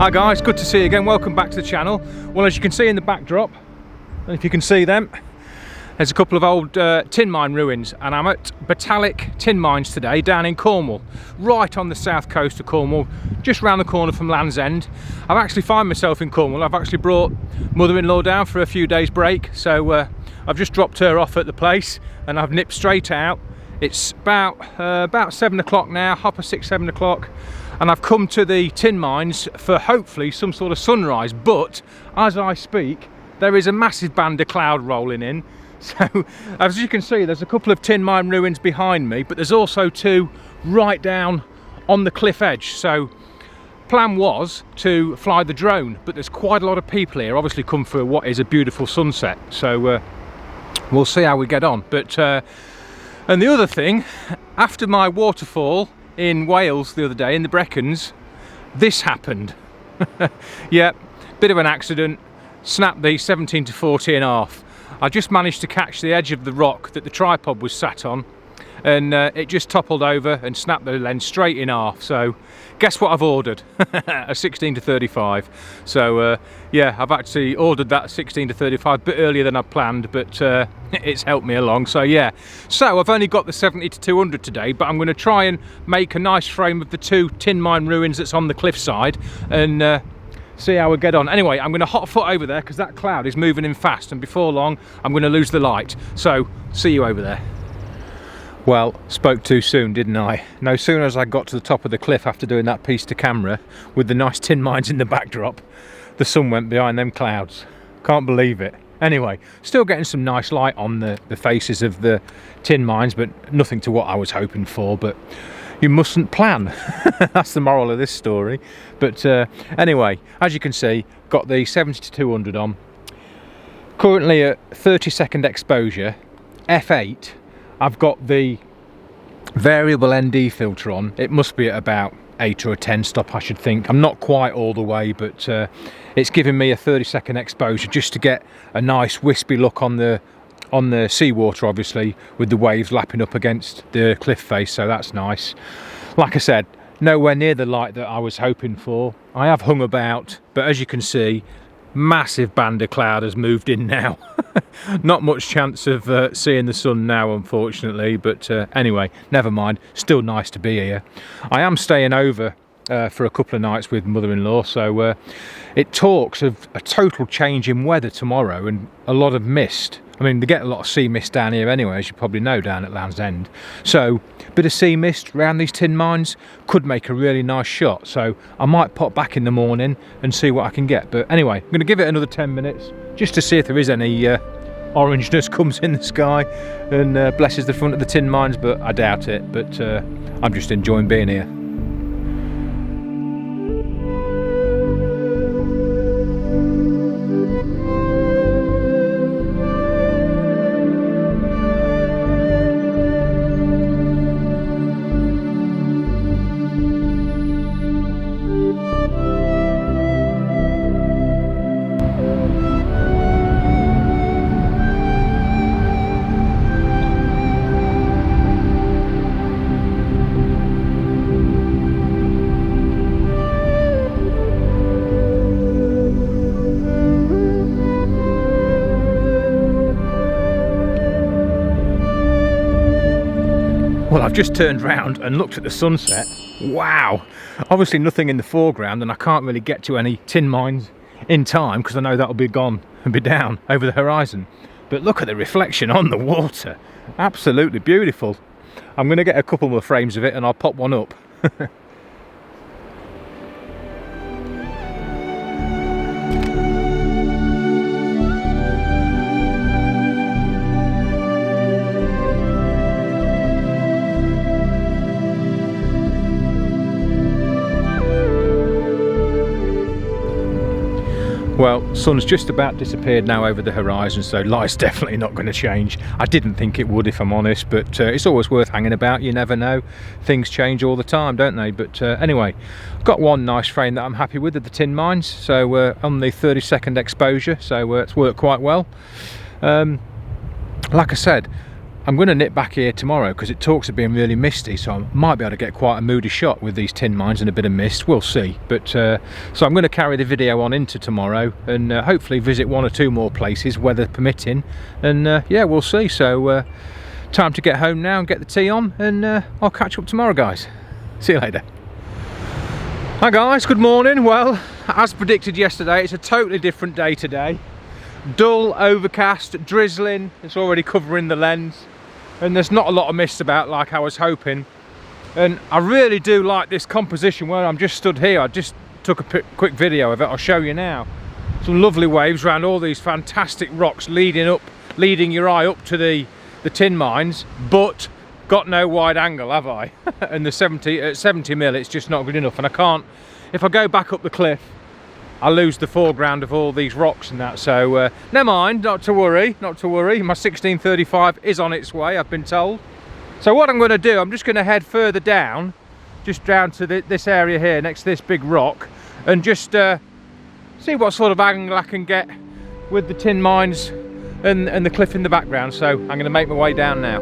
Hi guys, good to see you again. Welcome back to the channel. Well, as you can see in the backdrop, and if you can see them, there's a couple of old tin mine ruins, and I'm at Botallack Tin Mines today down in Cornwall, right on the south coast of Cornwall, just round the corner from Land's End. I've actually found myself in Cornwall. I've actually brought mother-in-law down for a few days break, so I've just dropped her off at the place and I've nipped straight out. It's about 7 o'clock now, 6:30, 7 o'clock, and I've come to the tin mines for hopefully some sort of sunrise. But as I speak, there is a massive band of cloud rolling in. So as you can see, there's a couple of tin mine ruins behind me, but there's also two right down on the cliff edge. So plan was to fly the drone, but there's quite a lot of people here, obviously come for what is a beautiful sunset. So we'll see how we get on. But and the other thing, after my waterfall in Wales the other day in the Brecons, this happened. Yeah, bit of an accident, snapped the 17 to 40 and a half. I just managed to catch the edge of the rock that the tripod was sat on, and it just toppled over and snapped the lens straight in half. So guess what I've ordered? A 16 to 35. So yeah, I've actually ordered that 16 to 35 a bit earlier than I planned, but it's helped me along. So yeah, so I've only got the 70 to 200 today, but I'm going to try and make a nice frame of the two tin mine ruins that's on the cliffside, and see how we get on. Anyway, I'm going to hot foot over there because that cloud is moving in fast, and before long I'm going to lose the light. So see you over there. Well, spoke too soon, didn't I? No sooner as I got to the top of the cliff after doing that piece to camera with the nice tin mines in the backdrop, the sun went behind them clouds. Can't believe it. Anyway, still getting some nice light on the faces of the tin mines, but nothing to what I was hoping for. But you mustn't plan. That's the moral of this story. But anyway, as you can see, got the 70 to 200 on. Currently at 30-second exposure, f8. I've got the variable ND filter on. It must be at about 8 or a 10 stop, I should think. I'm not quite all the way, but it's giving me a 30-second exposure just to get a nice wispy look on the seawater, obviously, with the waves lapping up against the cliff face. So that's nice. Like I said, nowhere near the light that I was hoping for. I have hung about, but as you can see, massive band of cloud has moved in now. Not much chance of seeing the sun now, unfortunately, but anyway, never mind. Still nice to be here. I am staying over for a couple of nights with mother-in-law, so it talks of a total change in weather tomorrow and a lot of mist. I mean, they get a lot of sea mist down here anyway, as you probably know, down at Land's End. So a bit of sea mist around these tin mines could make a really nice shot. So I might pop back in the morning and see what I can get. But anyway, I'm going to give it another 10 minutes just to see if there is any orangeness comes in the sky and blesses the front of the tin mines, but I doubt it. But I'm just enjoying being here. Well, I've just turned round and looked at the sunset. Wow! Obviously nothing in the foreground, and I can't really get to any tin mines in time because I know that'll be gone and be down over the horizon. But look at the reflection on the water. Absolutely beautiful. I'm going to get a couple more frames of it and I'll pop one up. Well, sun's just about disappeared now over the horizon, so light's definitely not going to change. I didn't think it would, if I'm honest, but it's always worth hanging about. You never know. Things change all the time, don't they? But anyway, got one nice frame that I'm happy with of the tin mines. So we're on the 30-second exposure, so it's worked quite well. Like I said, I'm going to nip back here tomorrow because it talks of being really misty, so I might be able to get quite a moody shot with these tin mines and a bit of mist. We'll see. But so I'm going to carry the video on into tomorrow and hopefully visit one or two more places, weather permitting. And yeah, we'll see. So time to get home now and get the tea on, and I'll catch up tomorrow, guys. See you later. Hi guys, good morning. Well, as predicted yesterday, it's a totally different day today. Dull, overcast, drizzling. It's already covering the lens. And there's not a lot of mist about like I was hoping. And I really do like this composition where I'm just stood here. I just took a quick video of it. I'll show you now. Some lovely waves around all these fantastic rocks leading your eye up to the tin mines, but got no wide angle, have I? And the 70 mil, it's just not good enough. And I can't, if I go back up the cliff, I lose the foreground of all these rocks and that, so never mind, not to worry, not to worry. My 1635 is on its way, I've been told. So what I'm going to do, I'm just going to head further down, just down to this area here, next to this big rock, and just see what sort of angle I can get with the tin mines and the cliff in the background. So I'm going to make my way down now.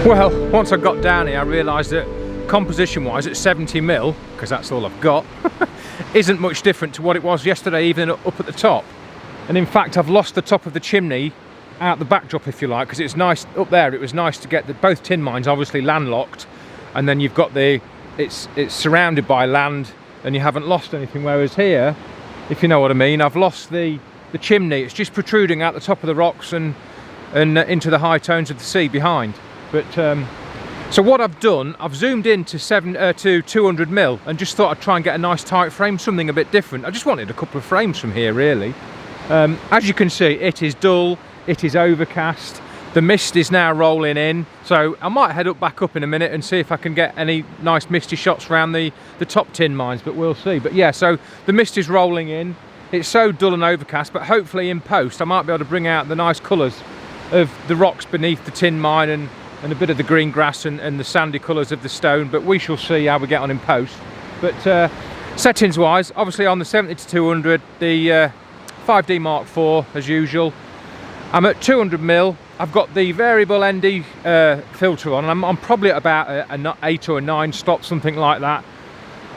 Well, once I got down here, I realised that composition wise at 70 mil, because that's all I've got, isn't much different to what it was yesterday, even up at the top. And in fact, I've lost the top of the chimney out the backdrop, if you like, because it's nice up there. It was nice to get both tin mines obviously landlocked, and then you've got it's surrounded by land and you haven't lost anything. Whereas here, if you know what I mean, I've lost the chimney. It's just protruding out the top of the rocks and into the high tones of the sea behind. But so what I've done, I've zoomed in to 200 mil and just thought I'd try and get a nice tight frame, something a bit different. I just wanted a couple of frames from here, really. As you can see, it is dull, it is overcast, the mist is now rolling in, so I might head back up in a minute and see if I can get any nice misty shots around the top tin mines, but we'll see. But yeah, so the mist is rolling in, it's so dull and overcast, but hopefully in post I might be able to bring out the nice colours of the rocks beneath the tin mine and a bit of the green grass and the sandy colours of the stone, but we shall see how we get on in post. But settings wise, obviously on the 70 to 200, the 5D Mark IV as usual. I'm at 200 mil. I've got the variable ND filter on, and I'm probably at about an 8 or a 9 stop, something like that.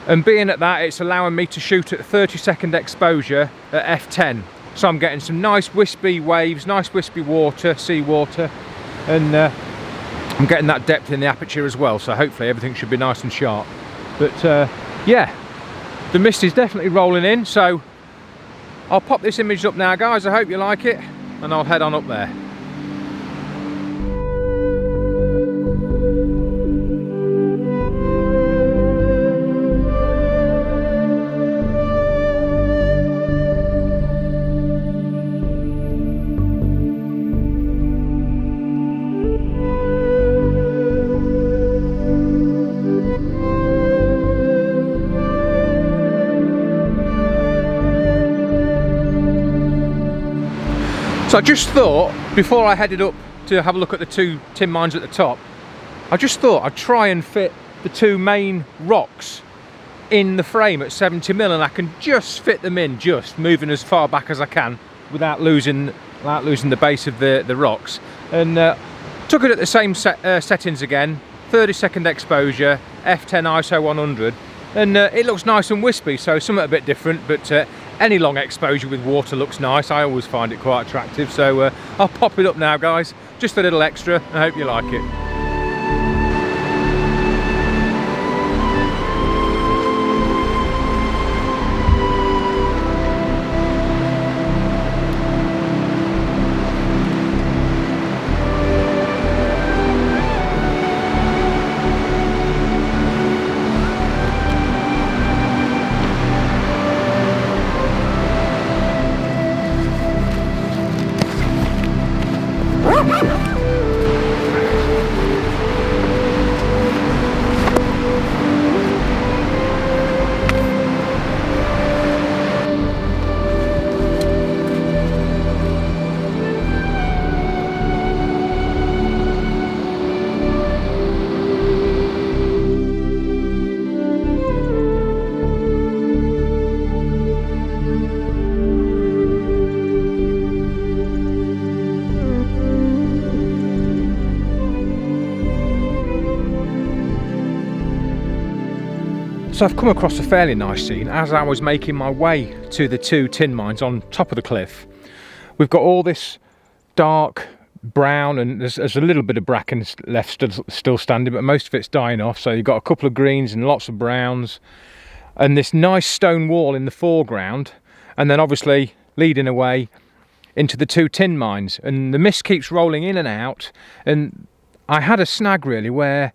And being at that, it's allowing me to shoot at 30-second exposure at f10. So I'm getting some nice wispy waves, nice wispy water, sea water, and I'm getting that depth in the aperture as well, so hopefully everything should be nice and sharp. But yeah, the mist is definitely rolling in, so I'll pop this image up now, guys. I hope you like it, and I'll head on up there. So I just thought, before I headed up to have a look at the two tin mines at the top, I just thought I'd try and fit the two main rocks in the frame at 70mm, and I can just fit them in, just moving as far back as I can without losing the base of the rocks. And took it at the same settings again, 30-second exposure, f10 ISO 100, and it looks nice and wispy, so something a bit different, but any long exposure with water looks nice. I always find it quite attractive, so I'll pop it up now, guys, just a little extra. I hope you like it. So I've come across a fairly nice scene as I was making my way to the two tin mines on top of the cliff. We've got all this dark brown, and there's a little bit of bracken left still standing, but most of it's dying off. So you've got a couple of greens and lots of browns, and this nice stone wall in the foreground, and then obviously leading away into the two tin mines. And the mist keeps rolling in and out, and I had a snag really where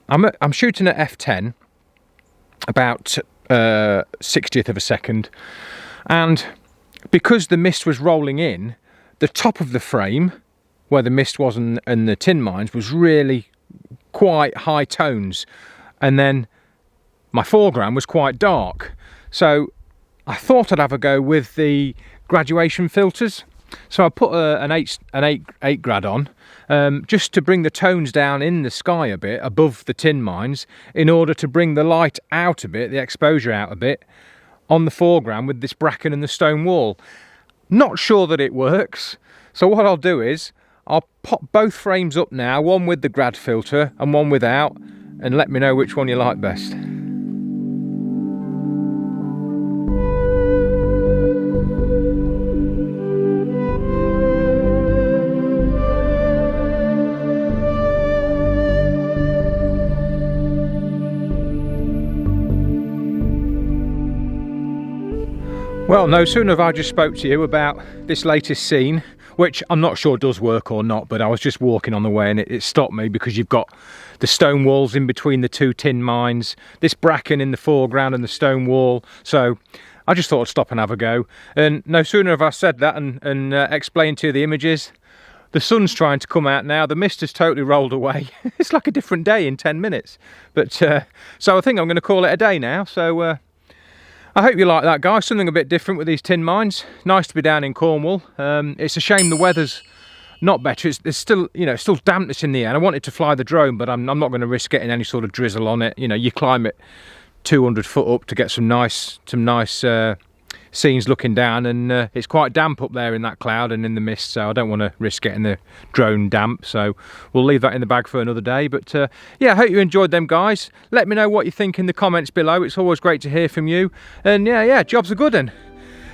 I'm shooting at f10, about 60th of a second, and because the mist was rolling in, the top of the frame where the mist was and the tin mines was really quite high tones, and then my foreground was quite dark. So I thought I'd have a go with the graduation filters. So I put an 8 grad on, just to bring the tones down in the sky a bit above the tin mines, in order to bring the light out a bit, the exposure out a bit on the foreground with this bracken and the stone wall. Not sure that it works, so what I'll do is I'll pop both frames up now, one with the grad filter and one without, and let me know which one you like best. Well, no sooner have I just spoke to you about this latest scene, which I'm not sure does work or not, but I was just walking on the way and it stopped me because you've got the stone walls in between the two tin mines, this bracken in the foreground and the stone wall. So I just thought I'd stop and have a go. And no sooner have I said that and explained to you the images, the sun's trying to come out now, the mist has totally rolled away. It's like a different day in 10 minutes. But so I think I'm going to call it a day now. So I hope you like that, guys. Something a bit different with these tin mines. Nice to be down in Cornwall. It's a shame the weather's not better. There's still, you know, still dampness in the air. And I wanted to fly the drone, but I'm not going to risk getting any sort of drizzle on it. You know, you climb it 200 foot up to get some nice scenes looking down, and it's quite damp up there in that cloud and in the mist, so I don't want to risk getting the drone damp, so we'll leave that in the bag for another day. But yeah, I hope you enjoyed them, guys. Let me know what you think in the comments below. It's always great to hear from you, and yeah, job's a good one.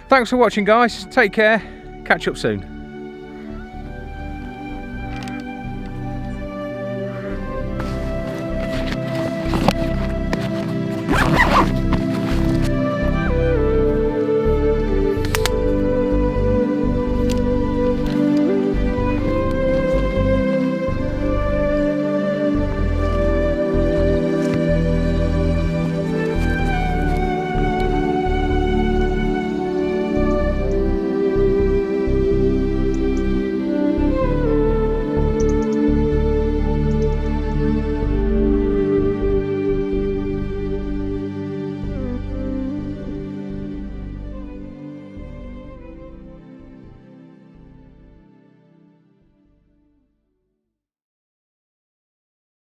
Thanks for watching, guys. Take care, catch up soon.